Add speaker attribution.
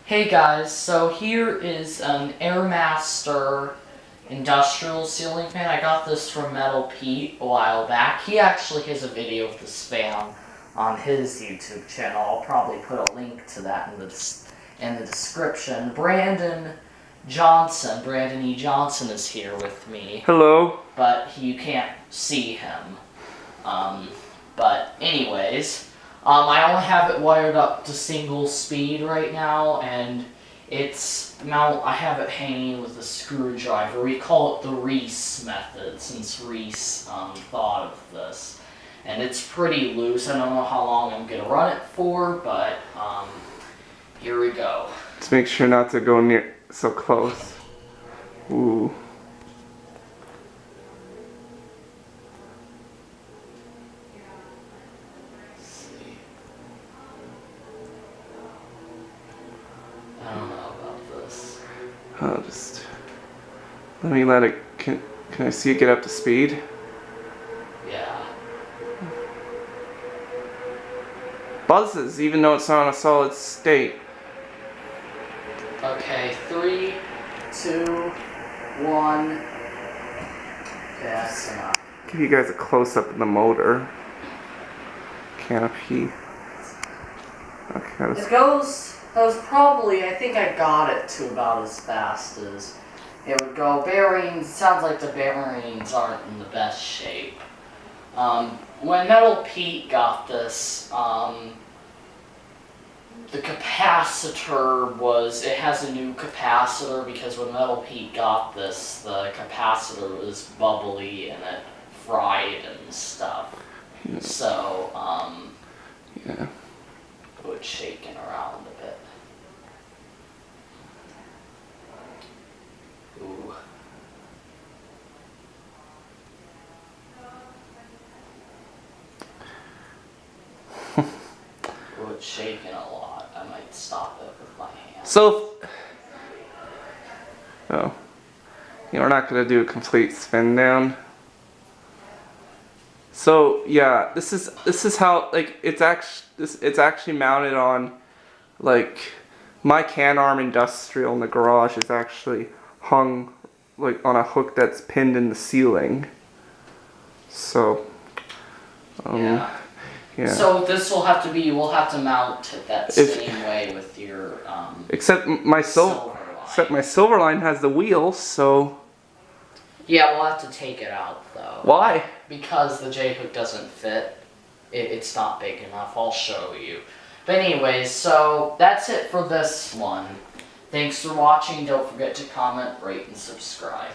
Speaker 1: Hey guys, so here is an Airmaster industrial ceiling fan. I got this from Metal Pete a while back. He actually has a video of this fan on his YouTube channel. I'll probably put a link to that in the description. Brandon E. Johnson is here with me.
Speaker 2: Hello.
Speaker 1: But you can't see him. But anyways, I only have it wired up to single speed right now, and I have it hanging with a screwdriver. We call it the Reese method, since Reese thought of this. And it's pretty loose. I don't know how long I'm going to run it for, but here we go.
Speaker 2: Let's make sure not to go near so close. Ooh.
Speaker 1: I don't know about this.
Speaker 2: I'll just let it. Can I see it get up to speed?
Speaker 1: Yeah.
Speaker 2: Buzzes, even though it's not in a solid state.
Speaker 1: Okay, 3, 2, 1. Okay, that's enough.
Speaker 2: Give you guys a close up of the motor canopy. Okay.
Speaker 1: It goes probably, I think I got it to about as fast as it would go. Bearings, sounds like the bearings aren't in the best shape. When Metal Pete got this, the capacitor it has a new capacitor, because when Metal Pete got this, the capacitor was bubbly and it fried and stuff.
Speaker 2: Yeah.
Speaker 1: So,
Speaker 2: Yeah.
Speaker 1: it was shaking around a bit. Ooh. Well, it's shaking a lot. I might stop it with my hand.
Speaker 2: So, we're not gonna do a complete spin down. So yeah, this is how, like, it's actually mounted on, like, my can arm industrial in the garage is actually hung like on a hook that's pinned in the ceiling. So
Speaker 1: Yeah.
Speaker 2: Yeah.
Speaker 1: So this will have to be, we'll have to mount it that same way with your
Speaker 2: except my silver line has the wheels, so
Speaker 1: yeah, we'll have to take it out though.
Speaker 2: Why?
Speaker 1: Because the J-hook doesn't fit. It's not big enough. I'll show you. But anyways, so that's it for this one. Thanks for watching. Don't forget to comment, rate, and subscribe.